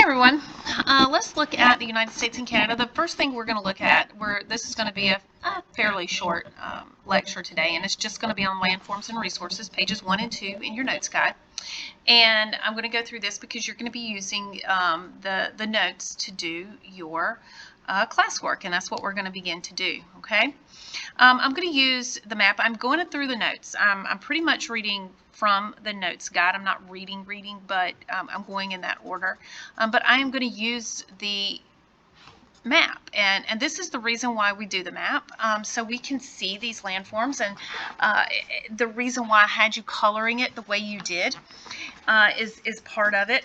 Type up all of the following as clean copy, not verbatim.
Everyone, let's look at the United States and Canada. The first thing we're going to look at, this is going to be a fairly short lecture today, and it's just going to be on landforms and resources, pages 1 and 2 in your notes guide. And I'm going to go through this because you're going to be using the notes to do your classwork, and that's what we're going to begin to do, okay? I'm going to use the map. I'm going through the notes. I'm pretty much reading from the notes guide. I'm not reading, but I'm going in that order. But I am going to use the map, and this is the reason why we do the map, so we can see these landforms, and the reason why I had you coloring it the way you did is part of it.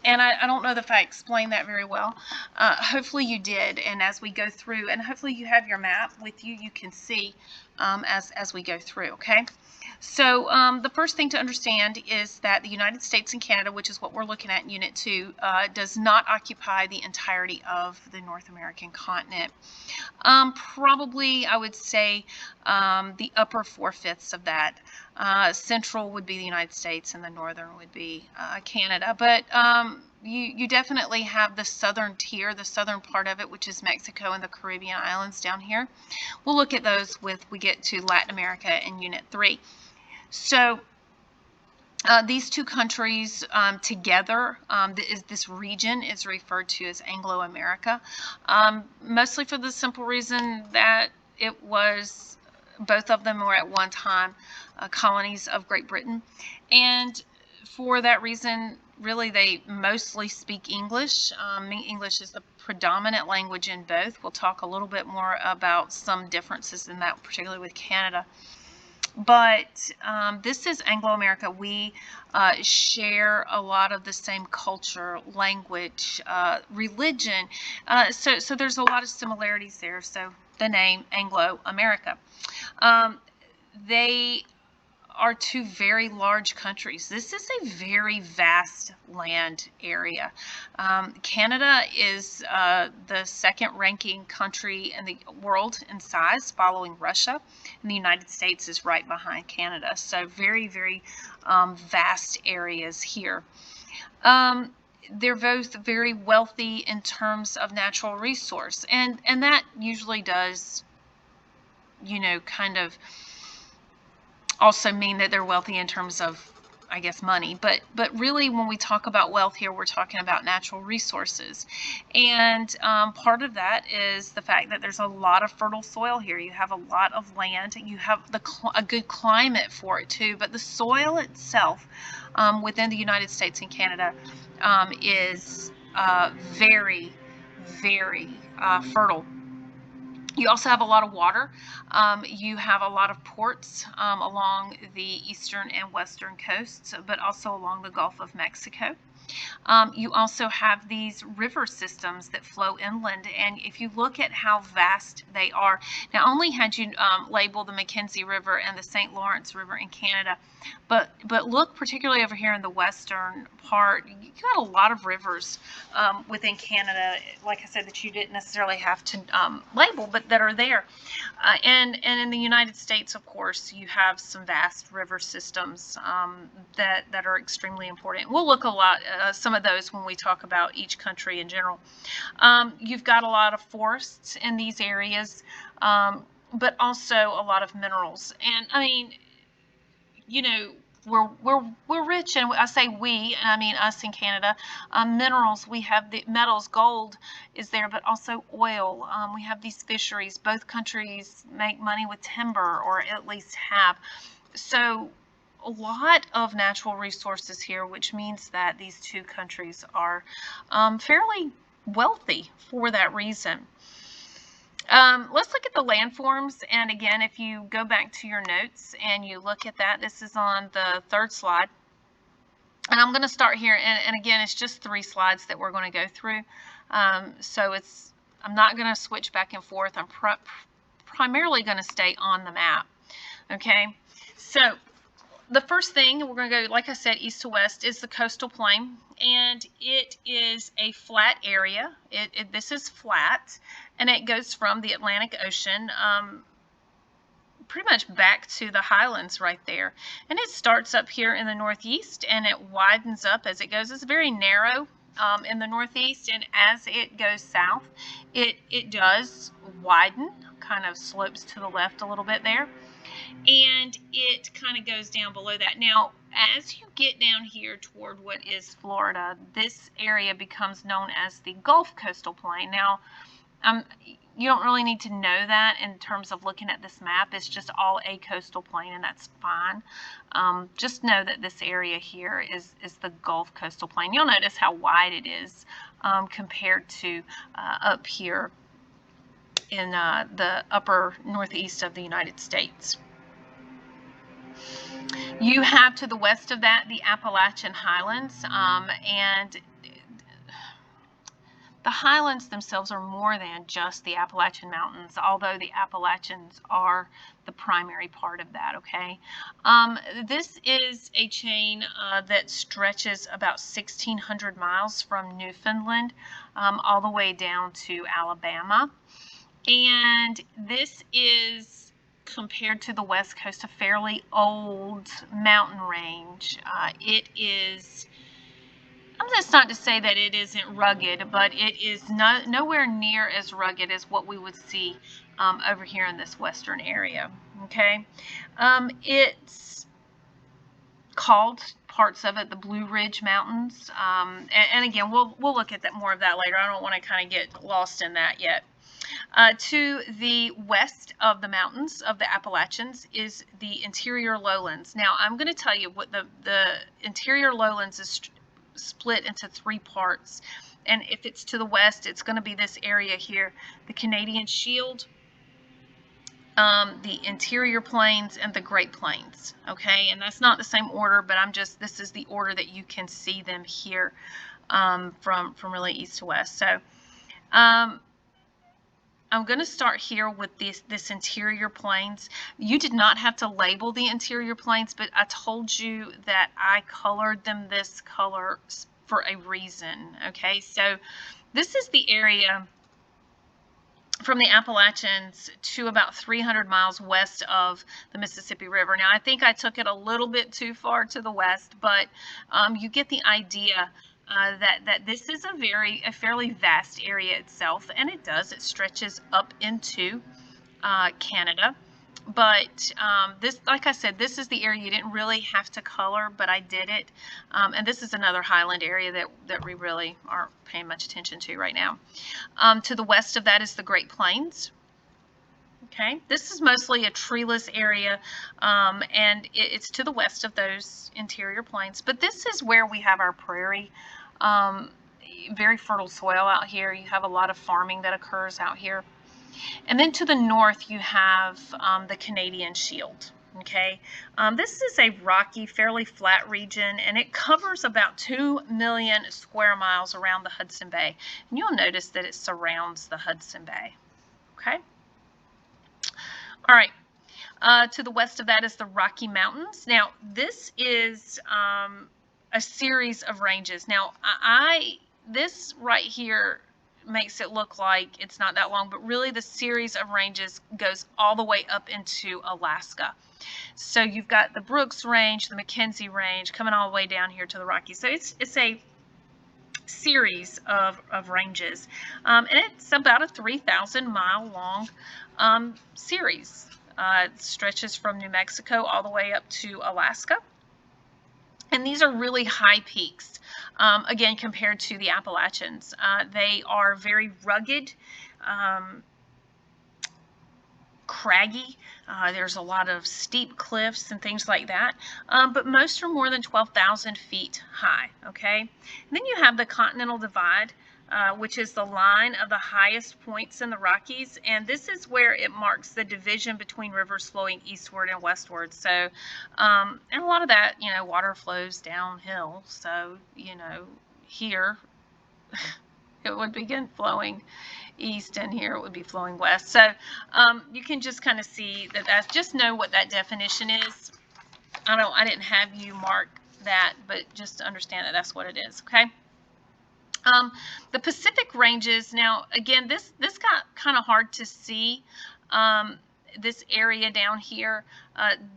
And I don't know if I explained that very well. Hopefully you did, and as we go through, and hopefully you have your map with you, you can see as we go through, okay? So the first thing to understand is that the United States and Canada, which is what we're looking at in Unit 2, does not occupy the entirety of the North American continent. Probably, I would say, the upper 4/5 of that. Central would be the United States, and the northern would be Canada. But you definitely have the southern tier, the southern part of it, which is Mexico and the Caribbean islands down here. We'll look at those we get to Latin America in Unit 3. So these two countries together, this region is referred to as Anglo-America, mostly for the simple reason that it was, both of them were at one time colonies of Great Britain, and for that reason, really, they mostly speak English. English is the predominant language in both. We'll talk a little bit more about some differences in that, particularly with Canada. But this is Anglo-America. We share a lot of the same culture, language, religion. So there's a lot of similarities there. So the name Anglo-America. They are two very large countries. This is a very vast land area. Canada is the second ranking country in the world in size, following Russia, and the United States is right behind Canada. So very, very vast areas here. They're both very wealthy in terms of natural resource, and that usually does, kind of also mean that they're wealthy in terms of, I guess, money. But really, when we talk about wealth here, we're talking about natural resources. And part of that is the fact that there's a lot of fertile soil here. You have a lot of land. You have a good climate for it, too. But the soil itself within the United States and Canada is very, very fertile. You also have a lot of water. You have a lot of ports along the eastern and western coasts, but also along the Gulf of Mexico. You also have these river systems that flow inland, and if you look at how vast they are, not only had you label the Mackenzie River and the St. Lawrence River in Canada, but look particularly over here in the western part, you got a lot of rivers within Canada, like I said, that you didn't necessarily have to label, but that are there. And in the United States, of course, you have some vast river systems that are extremely important. We'll look a lot some of those when we talk about each country in general. You've got a lot of forests in these areas, but also a lot of minerals. And I mean, we're rich, and I say we, and I mean us in Canada. Minerals, we have the metals, gold is there, but also oil. We have these fisheries. Both countries make money with timber, or at least have. So a lot of natural resources here, which means that these two countries are fairly wealthy for that reason. Let's look at the landforms, and again, if you go back to your notes and you look at that, this is on the third slide, and I'm going to start here, and again, it's just 3 slides that we're going to go through, so I'm not going to switch back and forth. I'm primarily going to stay on the map. Okay, so the first thing, we're going to go, like I said, east to west, is the coastal plain, and it is a flat area. This is flat, and it goes from the Atlantic Ocean pretty much back to the highlands right there. And it starts up here in the northeast, and it widens up as it goes. It's very narrow in the northeast, and as it goes south, it does widen, kind of slopes to the left a little bit there, and it kind of goes down below that. Now, as you get down here toward what is Florida, this area becomes known as the Gulf Coastal Plain. Now, you don't really need to know that in terms of looking at this map. It's just all a coastal plain, and that's fine. Just know that this area here is the Gulf Coastal Plain. You'll notice how wide it is compared to up here in the upper northeast of the United States. You have to the west of that the Appalachian Highlands, and the highlands themselves are more than just the Appalachian Mountains, although the Appalachians are the primary part of that, okay? This is a chain that stretches about 1,600 miles from Newfoundland all the way down to Alabama. And this is, compared to the West Coast, a fairly old mountain range. It is... That's not to say that it isn't rugged, but it is nowhere near as rugged as what we would see over here in this western area. Okay, it's called, parts of it, the Blue Ridge Mountains, and again, we'll look at that, more of that later. I don't want to kind of get lost in that yet. To the west of the mountains of the Appalachians is the interior lowlands. Now, I'm going to tell you what the interior lowlands is split into three parts, and if it's to the west, it's going to be this area here, the Canadian Shield, the interior plains, and the Great Plains. Okay, and that's not the same order, but this is the order that you can see them here from really east to west. So I'm going to start here with this interior plains. You did not have to label the interior plains, but I told you that I colored them this color for a reason. Okay, so this is the area from the Appalachians to about 300 miles west of the Mississippi River. Now, I think I took it a little bit too far to the west, but you get the idea. That this is a fairly vast area itself, and it stretches up into Canada. But this, like I said, this is the area you didn't really have to color, but I did it. And this is another highland area that we really aren't paying much attention to right now. To the west of that is the Great Plains. Okay, this is mostly a treeless area, and it's to the west of those interior plains. But this is where we have our prairie, very fertile soil out here. You have a lot of farming that occurs out here. And then to the north, you have the Canadian Shield. Okay, this is a rocky, fairly flat region, and it covers about 2 million square miles around the Hudson Bay. And you'll notice that it surrounds the Hudson Bay. Okay. All right, to the west of that is the Rocky Mountains. Now, this is a series of ranges. Now, this right here makes it look like it's not that long, but really the series of ranges goes all the way up into Alaska. So you've got the Brooks Range, the McKenzie Range, coming all the way down here to the Rockies. So it's a series of ranges, and it's about a 3,000 mile long series. It stretches from New Mexico all the way up to Alaska, and these are really high peaks, again, compared to the Appalachians. They are very rugged, craggy. There's a lot of steep cliffs and things like that, but most are more than 12,000 feet high. Okay, and then you have the Continental Divide, which is the line of the highest points in the Rockies, and this is where it marks the division between rivers flowing eastward and westward. So, and a lot of that, water flows downhill. So, here it would begin flowing east, and here it would be flowing west. So you can just kind of see that. Just know what that definition is. I didn't have you mark that, but just to understand that that's what it is. Okay. The Pacific Ranges. Now, again, this got kind of hard to see. This area down here,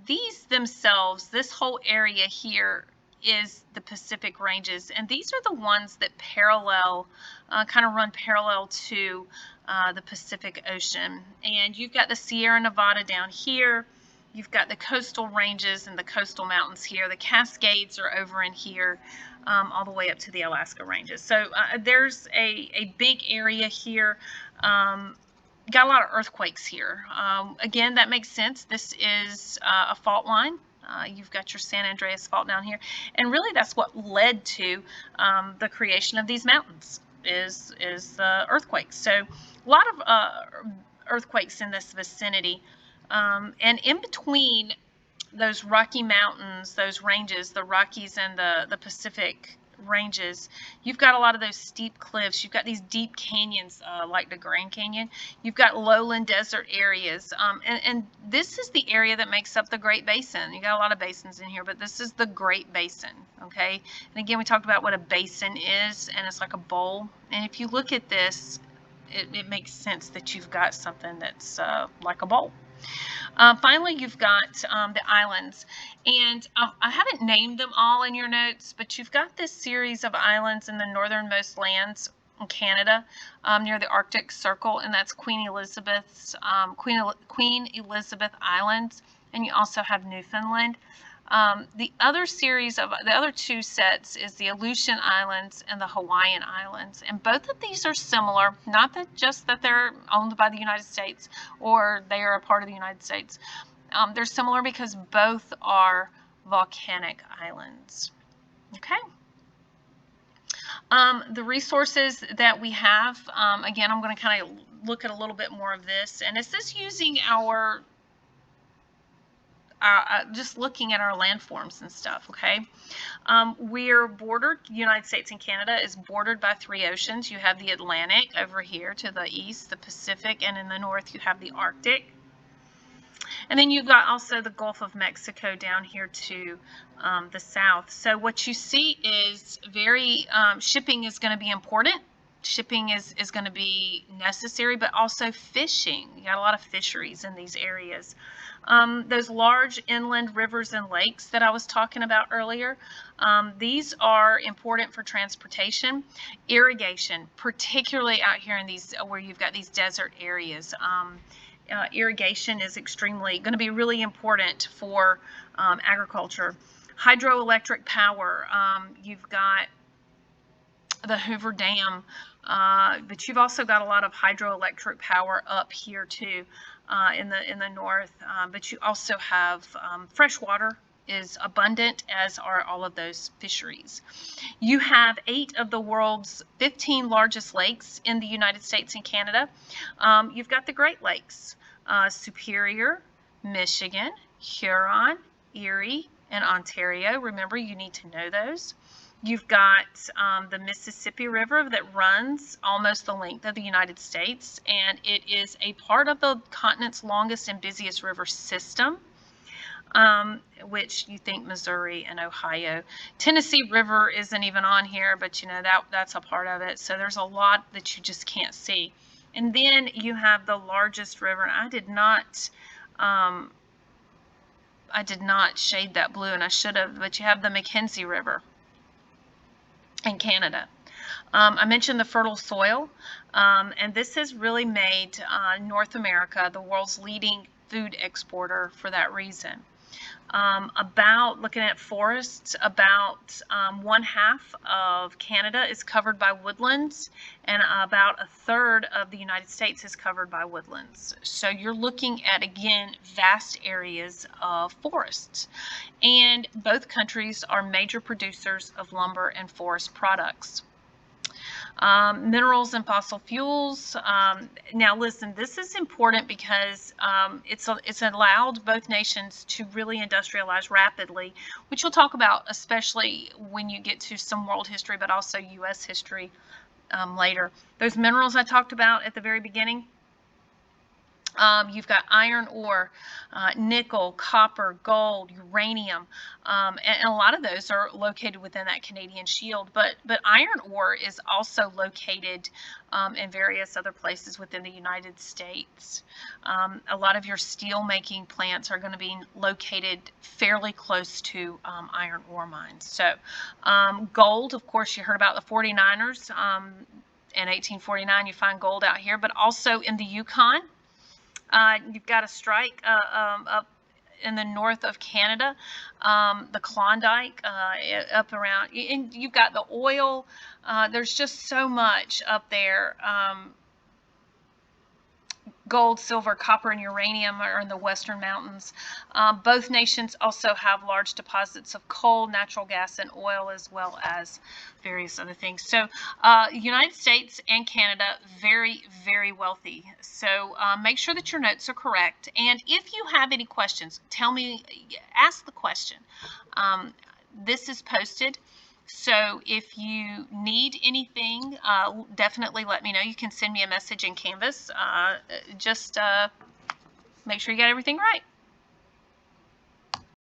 these themselves, this whole area here is the Pacific Ranges, and these are the ones that parallel, kind of run parallel to the Pacific Ocean. And you've got the Sierra Nevada down here. You've got the coastal ranges and the coastal mountains here. The Cascades are over in here, all the way up to the Alaska ranges. So there's a big area here. Got a lot of earthquakes here. Again, that makes sense. This is a fault line. You've got your San Andreas Fault down here. And really that's what led to the creation of these mountains is earthquakes. So a lot of earthquakes in this vicinity. And in between those Rocky Mountains, those ranges, the Rockies and the Pacific ranges, you've got a lot of those steep cliffs. You've got these deep canyons like the Grand Canyon. You've got lowland desert areas. And this is the area that makes up the Great Basin. You got a lot of basins in here, but this is the Great Basin, okay? And again, we talked about what a basin is, and it's like a bowl. And if you look at this, it makes sense that you've got something that's like a bowl. Finally, you've got the islands, and I haven't named them all in your notes, but you've got this series of islands in the northernmost lands in Canada, near the Arctic Circle, and that's Queen Elizabeth Islands, and you also have Newfoundland. The other two sets is the Aleutian Islands and the Hawaiian Islands, and both of these are similar, not that just that they're owned by the United States or they are a part of the United States. They're similar because both are volcanic islands. Okay. The resources that we have, again, I'm going to kind of look at a little bit more of this, and is this using our just looking at our landforms and stuff, okay? We're bordered, the United States and Canada is bordered by 3 oceans. You have the Atlantic over here to the east, the Pacific, and in the north you have the Arctic. And then you've got also the Gulf of Mexico down here to the south. So what you see is shipping is going to be important. Shipping is going to be necessary, but also fishing. You got a lot of fisheries in these areas. Those large inland rivers and lakes that I was talking about earlier, these are important for transportation. Irrigation, particularly out here in these where you've got these desert areas. Irrigation is going to be really important for agriculture. Hydroelectric power, you've got the Hoover Dam, but you've also got a lot of hydroelectric power up here too in the north. But you also have fresh water is abundant, as are all of those fisheries. You have 8 of the world's 15 largest lakes in the United States and Canada. You've got the Great Lakes, Superior, Michigan, Huron, Erie, and Ontario. Remember, you need to know those. You've got the Mississippi River that runs almost the length of the United States, and it is a part of the continent's longest and busiest river system, which you think Missouri and Ohio. Tennessee River isn't even on here, but you know that's a part of it. So there's a lot that you just can't see. And then you have the largest river, and I did not shade that blue, and I should have, but you have the Mackenzie River in Canada. I mentioned the fertile soil, and this has really made North America the world's leading food exporter for that reason. Looking at forests, about 1/2 of Canada is covered by woodlands, and about 1/3 of the United States is covered by woodlands. So you're looking at, again, vast areas of forests. And both countries are major producers of lumber and forest products. Minerals and fossil fuels. Now listen, this is important because it's allowed both nations to really industrialize rapidly, which we'll talk about especially when you get to some world history, but also U.S. history later. Those minerals I talked about at the very beginning, You've got iron ore, nickel, copper, gold, uranium, and a lot of those are located within that Canadian Shield. But iron ore is also located in various other places within the United States. A lot of your steel making plants are going to be located fairly close to iron ore mines. So gold, of course, you heard about the 49ers. In 1849, you find gold out here, but also in the Yukon. You've got a strike up in the north of Canada, the Klondike up around, and you've got the oil. There's just so much up there. Gold, silver, copper, and uranium are in the Western Mountains. Both nations also have large deposits of coal, natural gas, and oil, as well as various other things. So United States and Canada, very, very wealthy. So make sure that your notes are correct. And if you have any questions, tell me, ask the question. This is posted. So if you need anything, definitely let me know. You can send me a message in Canvas. Just make sure you got everything right.